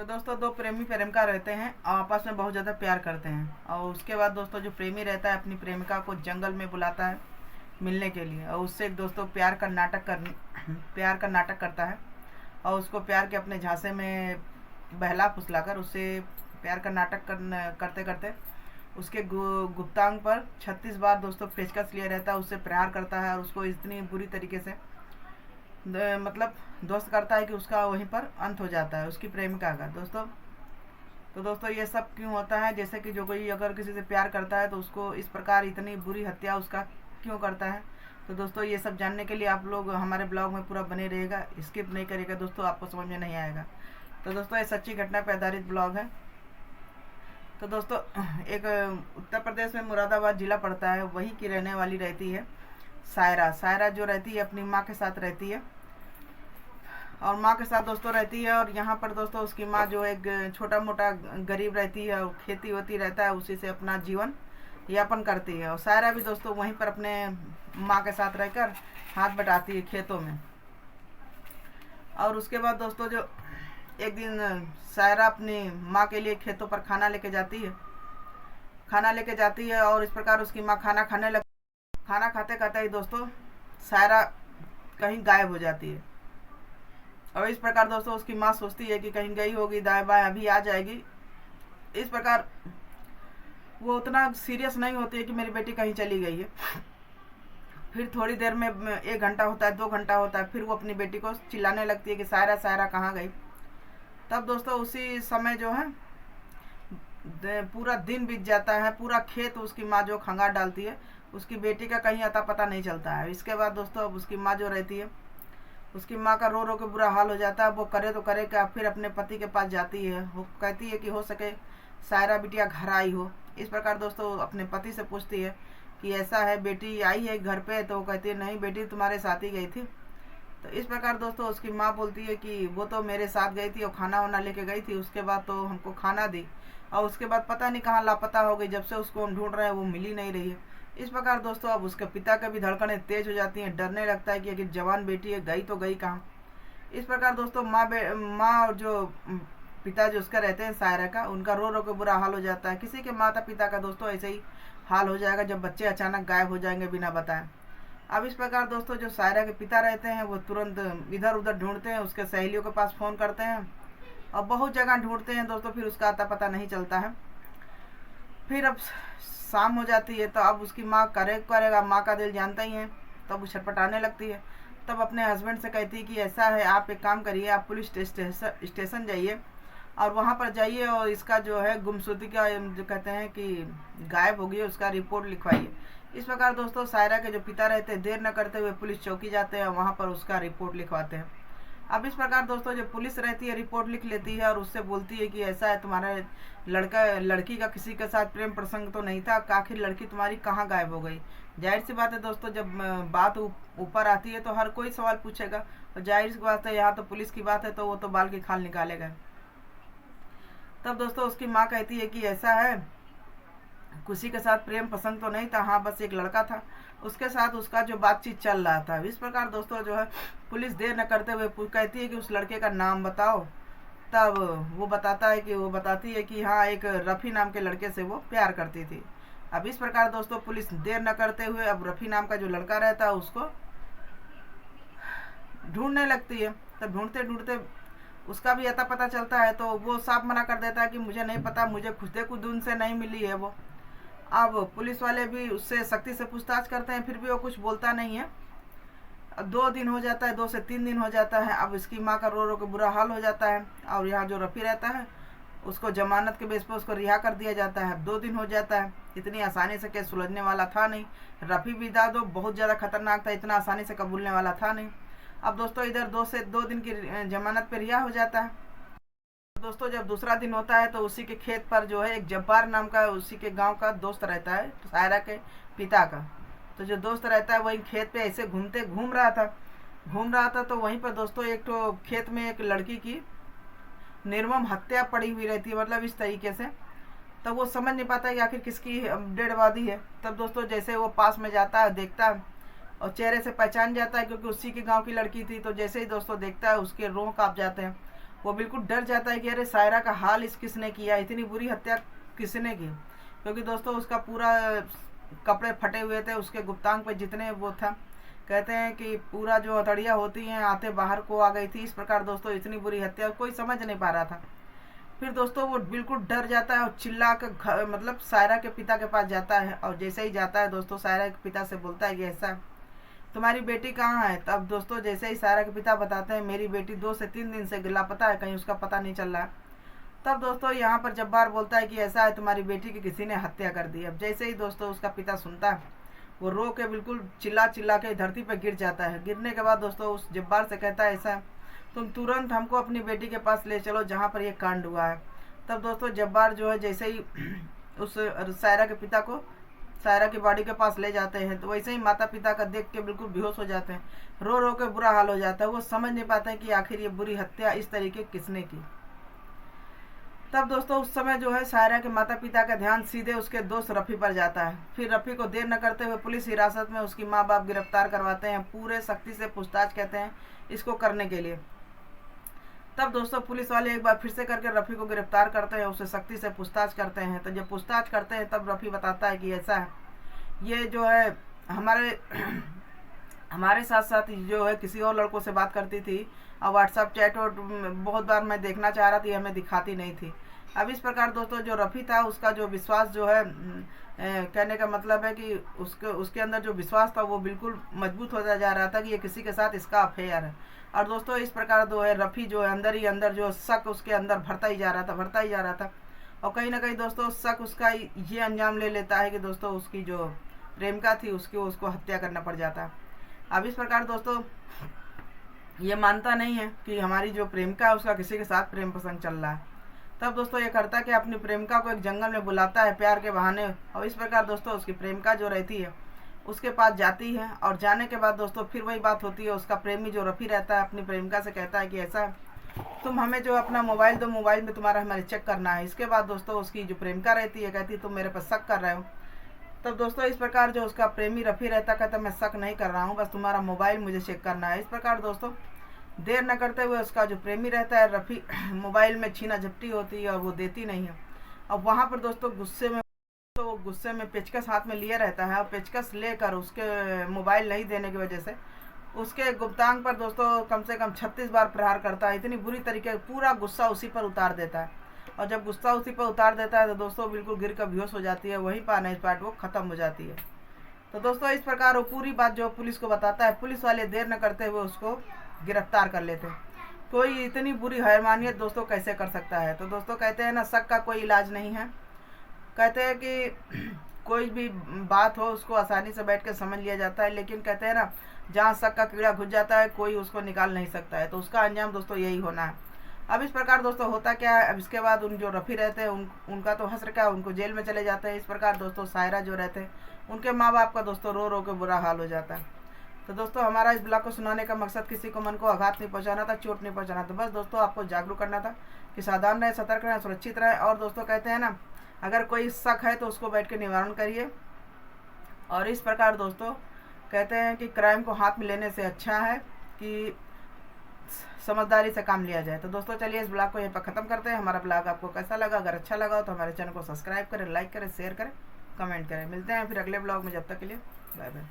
तो दोस्तों दो प्रेमी प्रेमिका रहते हैं और आपस में बहुत ज़्यादा प्यार करते हैं। और उसके बाद दोस्तों जो प्रेमी रहता है अपनी प्रेमिका को जंगल में बुलाता है मिलने के लिए, और उससे दोस्तों प्यार का नाटक करता है और उसको प्यार के अपने झांसे में बहला फुसलाकर उससे प्यार का नाटक करते करते उसके गुप्तांग पर 36 बार दोस्तों पेचकस लिए रहता है, उससे प्रहार करता है और उसको इतनी बुरी तरीके से मतलब दोस्त करता है कि उसका वहीं पर अंत हो जाता है उसकी प्रेमिका का दोस्तों। तो दोस्तों ये सब क्यों होता है, जैसे कि जो कोई अगर किसी से प्यार करता है तो उसको इस प्रकार इतनी बुरी हत्या उसका क्यों करता है। तो दोस्तों ये सब जानने के लिए आप लोग हमारे ब्लॉग में पूरा बने रहेगा, स्किप नहीं करेगा दोस्तों, आपको समझ में नहीं आएगा। तो दोस्तों ये सच्ची घटना पर आधारित ब्लॉग है। तो दोस्तों एक उत्तर प्रदेश में मुरादाबाद जिला पड़ता है, वहीं की रहने वाली रहती है सायरा। सायरा जो रहती है अपनी माँ के साथ रहती है और माँ के साथ दोस्तों रहती है। और यहाँ पर दोस्तों उसकी माँ जो एक छोटा मोटा गरीब रहती है और खेती होती रहता है, उसी से अपना जीवन यापन करती है। और सायरा भी दोस्तों वहीं पर अपने माँ के साथ रहकर हाथ बटाती है खेतों में। और उसके बाद दोस्तों जो एक दिन सायरा अपनी माँ के लिए खेतों पर खाना लेके जाती है और इस प्रकार उसकी माँ खाना खाते खाते ही दोस्तों सायरा कहीं गायब हो जाती है। और इस प्रकार दोस्तों उसकी माँ सोचती है कि कहीं गई होगी दाएं बाएं, अभी आ जाएगी। इस प्रकार वो उतना सीरियस नहीं होती है कि मेरी बेटी कहीं चली गई है। फिर थोड़ी देर में 1 घंटा होता है, 2 घंटा होता है, फिर वो अपनी बेटी को चिल्लाने लगती है कि सायरा सायरा कहाँ गई। तब दोस्तों उसी समय जो है पूरा दिन बीत जाता है, पूरा खेत उसकी माँ जो खंगार डालती है, उसकी बेटी का कहीं अता पता नहीं चलता है। इसके बाद दोस्तों अब उसकी माँ जो रहती है, उसकी माँ का रो रो के बुरा हाल हो जाता है। वो करे तो करे क्या, फिर अपने पति के पास जाती है। वो कहती है कि हो सके सायरा बिटिया घर आई हो। इस प्रकार दोस्तों अपने पति से पूछती है कि ऐसा है बेटी आई है घर पे, तो वो कहती है नहीं बेटी तुम्हारे साथ ही गई थी। तो इस प्रकार दोस्तों उसकी माँ बोलती है कि वो तो मेरे साथ गई थी और खाना वाना लेके गई थी, उसके बाद तो हमको खाना दी और उसके बाद पता नहीं कहाँ लापता हो गई, जब से उसको हम ढूंढ रहे हैं वो मिल ही नहीं रही है। इस प्रकार दोस्तों अब उसके पिता का भी धड़कनें तेज हो जाती हैं, डरने लगता है कि जवान बेटी है गई तो गई कहाँ। इस प्रकार दोस्तों माँ और जो पिता जो उसका रहते हैं सायरा का, उनका रो रो के बुरा हाल हो जाता है। किसी के माता पिता का दोस्तों ऐसे ही हाल हो जाएगा जब बच्चे अचानक गायब हो जाएंगे बिना बताए। अब इस प्रकार दोस्तों जो सायरा के पिता रहते हैं वो तुरंत इधर उधर ढूंढते हैं, उसके सहेलियों के पास फ़ोन करते हैं और बहुत जगह ढूंढते हैं दोस्तों, फिर उसका अता पता नहीं चलता है। फिर अब शाम हो जाती है तो अब उसकी माँ करेगा, माँ का दिल जानता ही है। तब वो छटपटाने लगती है। तब अपने हस्बैंड से कहती है कि ऐसा है आप एक काम करिए, आप पुलिस स्टेशन जाइए और वहाँ पर जाइए और इसका जो है गुमशुदगी का जो कहते हैं कि गायब हो गई है उसका रिपोर्ट लिखवाइए। इस प्रकार दोस्तों सायरा के जो पिता रहते हैं देर न करते हुए पुलिस चौकी जाते हैं, वहाँ पर उसका रिपोर्ट लिखवाते हैं। अब इस प्रकार दोस्तों जो पुलिस रहती है रिपोर्ट लिख लेती है और उससे बोलती है कि ऐसा है तुम्हारा लड़की का किसी के साथ प्रेम प्रसंग तो नहीं था, आखिर लड़की तुम्हारी कहाँ गायब हो गई। जाहिर सी बात है दोस्तों जब बात ऊपर आती है तो हर कोई सवाल पूछेगा, तो जाहिर सी बात है यहाँ तो पुलिस की बात है तो वो तो बाल की खाल निकालेगा। तब दोस्तों उसकी माँ कहती है कि ऐसा है किसी के साथ प्रेम पसंद तो नहीं था, हाँ बस एक लड़का था, उसके साथ उसका जो बातचीत चल रहा था। इस प्रकार दोस्तों जो है पुलिस देर न करते हुए कहती है कि उस लड़के का नाम बताओ। तब वो बताती है कि हाँ एक रफ़ी नाम के लड़के से वो प्यार करती थी। अब इस प्रकार दोस्तों पुलिस देर न करते हुए अब रफ़ी नाम का जो लड़का रहता है उसको ढूंढने लगती है। तब ढूंढते ढूंढते उसका भी अता पता चलता है तो वो साफ मना कर देता है कि मुझे नहीं पता, मुझे खुदे खुद उनसे नहीं मिली है वो। अब पुलिस वाले भी उससे सख्ती से पूछताछ करते हैं, फिर भी वो कुछ बोलता नहीं है। 2 दिन हो जाता है, 2 से 3 दिन हो जाता है। अब इसकी माँ का रो रो के बुरा हाल हो जाता है और यहाँ जो रफ़ी रहता है उसको जमानत के बेस पर उसको रिहा कर दिया जाता है। 2 दिन हो जाता है, इतनी आसानी से केस सुलझने वाला था नहीं। रफ़ी भी दादो बहुत ज़्यादा खतरनाक था, इतना आसानी से कबूलने वाला था नहीं। अब दोस्तों इधर 2 दिन की जमानत पर रिहा हो जाता है। दोस्तों जब दूसरा दिन होता है तो उसी के खेत पर जो है एक जब्बार नाम का उसी के गांव का दोस्त रहता है, सायरा के पिता का। तो जो दोस्त रहता है वही खेत पे ऐसे घूम रहा था तो वहीं पर दोस्तों एक तो खेत में एक लड़की की निर्मम हत्या पड़ी हुई रहती है, मतलब इस तरीके से। तब वो समझ नहीं पाता कि आखिर किसकी डेड बॉडी है। तब दोस्तों जैसे वो पास में जाता है, देखता है और चेहरे से पहचान जाता है क्योंकि उसी के गाँव की लड़की थी। तो जैसे ही दोस्तों देखता है उसके रोह काँप जाते हैं वो बिल्कुल डर जाता है कि अरे सायरा का हाल इस किसने किया, इतनी बुरी हत्या किसने की। क्योंकि दोस्तों उसका पूरा कपड़े फटे हुए थे, उसके गुप्तांग पे जितने वो था, कहते हैं कि पूरा जो हथड़ियाँ होती हैं आते बाहर को आ गई थी। इस प्रकार दोस्तों इतनी बुरी हत्या कोई समझ नहीं पा रहा था। फिर दोस्तों वो बिल्कुल डर जाता है और चिल्ला कर मतलब सायरा के पिता के पास जाता है। और जैसे ही जाता है दोस्तों सायरा के पिता से बोलता है कि ऐसा तुम्हारी बेटी कहाँ है। तब दोस्तों जैसे ही सायरा के पिता बताते हैं मेरी बेटी 2 से 3 दिन से लापता है, कहीं उसका पता नहीं चल रहा है। तब दोस्तों यहाँ पर जब्बार बोलता है कि ऐसा है तुम्हारी बेटी की किसी ने हत्या कर दी। अब जैसे ही दोस्तों उसका पिता सुनता है वो रो के बिल्कुल चिल्ला चिल्ला के धरती पर गिर जाता है। गिरने के बाद दोस्तों उस जब्बार से कहता है ऐसा तुम तुरंत हमको अपनी बेटी के पास ले चलो जहाँ पर ये कांड हुआ है। तब दोस्तों जब्बार जो है जैसे ही उस सायरा के पिता को सायरा की बॉडी के पास ले जाते हैं तो वैसे ही माता पिता का देख के बिल्कुल बेहोश हो जाते हैं, रो रो के बुरा हाल हो जाता है। वो समझ नहीं पाते हैं कि आखिर ये बुरी हत्या इस तरीके किसने की। तब दोस्तों उस समय जो है सायरा के माता पिता का ध्यान सीधे उसके दोस्त रफ़ी पर जाता है। फिर रफ़ी को देर न करते हुए पुलिस हिरासत में उसकी माँ बाप गिरफ्तार करवाते हैं, पूरे सख्ती से पूछताछ कहते हैं इसको करने के लिए। तब दोस्तों पुलिस वाले एक बार फिर से करके रफ़ी को गिरफ्तार करते हैं, उससे सख्ती से पूछताछ करते हैं। तो जब पूछताछ करते हैं तब रफ़ी बताता है कि ऐसा है ये जो है हमारे हमारे साथ साथ जो है किसी और लड़कों से बात करती थी और व्हाट्सअप चैट और बहुत बार मैं देखना चाह रहा थी, हमें दिखाती नहीं थी। अब इस प्रकार दोस्तों जो रफ़ी था उसका जो विश्वास जो है कहने का मतलब है कि उसके अंदर जो विश्वास था वो बिल्कुल मजबूत होता जा रहा था कि ये किसी के साथ इसका अफेयर है। और दोस्तों इस प्रकार जो है रफ़ी जो है अंदर ही अंदर जो शक उसके अंदर भरता ही जा रहा था। और कहीं ना कहीं दोस्तों शक उसका ये अंजाम ले लेता है कि दोस्तों उसकी जो प्रेमिका थी उसको हत्या करना पड़ जाता है। अब इस प्रकार दोस्तों ये मानता नहीं है कि हमारी जो प्रेमिका है उसका किसी के साथ प्रेम प्रसंग चल रहा है। तब दोस्तों ये करता कि अपनी प्रेमिका को एक जंगल में बुलाता है प्यार के बहाने। और इस प्रकार दोस्तों उसकी प्रेमिका जो रहती है उसके पास जाती है। और जाने के बाद दोस्तों फिर वही बात होती है, उसका प्रेमी जो रफ़ी रहता है अपनी प्रेमिका से कहता है कि ऐसा तुम हमें जो अपना मोबाइल दो, मोबाइल में तुम्हारा हमारे चेक करना है। इसके बाद दोस्तों उसकी जो प्रेमिका रहती है कहती तुम मेरे पर शक कर रहे हो। तब दोस्तों इस प्रकार जो उसका प्रेमी रफ़ी रहता कहता मैं शक नहीं कर रहा हूँ, बस तुम्हारा मोबाइल मुझे चेक करना है। इस प्रकार दोस्तों देर न करते हुए उसका जो प्रेमी रहता है रफ़ी मोबाइल में छीना झपटी होती है और वो देती नहीं है। अब वहाँ पर दोस्तों वो गुस्से में पेचकस हाथ में लिए रहता है और पेचकस लेकर उसके मोबाइल नहीं देने की वजह से उसके गुप्तांग पर दोस्तों कम से कम 36 बार प्रहार करता है। इतनी बुरी तरीके पूरा गुस्सा उसी पर उतार देता है। और जब गुस्सा उसी पर उतार देता है तो दोस्तों बिल्कुल गिर कर बेहोश हो जाती है, वहीं पर ऑन स्पॉट वो ख़त्म हो जाती है। तो दोस्तों इस प्रकार वो पूरी बात जो पुलिस को बताता है, पुलिस वाले देर न करते हुए उसको गिरफ्तार कर लेते हैं। कोई इतनी बुरी हैवानियत दोस्तों कैसे कर सकता है। तो दोस्तों कहते हैं ना शक का कोई इलाज नहीं है। कहते हैं कि कोई भी बात हो उसको आसानी से बैठ कर समझ लिया जाता है, लेकिन कहते हैं ना जहाँ शक का कीड़ा घुस जाता है कोई उसको निकाल नहीं सकता है। तो उसका अंजाम दोस्तों यही होना है। अब इस प्रकार दोस्तों होता क्या है, अब इसके बाद उन जो रफ़ी रहते हैं उनका तो हंस रखा है, उनको जेल में चले जाते हैं। इस प्रकार दोस्तों सायरा जो रहते हैं उनके माँ बाप का दोस्तों रो रो के बुरा हाल हो जाता है। तो दोस्तों हमारा इस ब्लॉग को सुनाने का मकसद किसी को मन को आघात नहीं पहुंचाना था, चोट नहीं पहुंचाना था, बस दोस्तों आपको जागरूक करना था कि सावधान रहे, सतर्क रहे, सुरक्षित रहे। और दोस्तों कहते हैं ना अगर कोई शक है तो उसको बैठ के निवारण करिए। और इस प्रकार दोस्तों कहते हैं कि क्राइम को हाथ में लेने से अच्छा है कि समझदारी से काम लिया जाए। तो दोस्तों चलिए इस ब्लॉग को यहीं पर ख़त्म करते हैं। हमारा ब्लॉग आपको कैसा लगा, अगर अच्छा लगा तो हमारे चैनल को सब्सक्राइब करें, लाइक करें, शेयर करें, कमेंट करें। मिलते हैं फिर अगले ब्लॉग में, जब तक के लिए बाय बाय।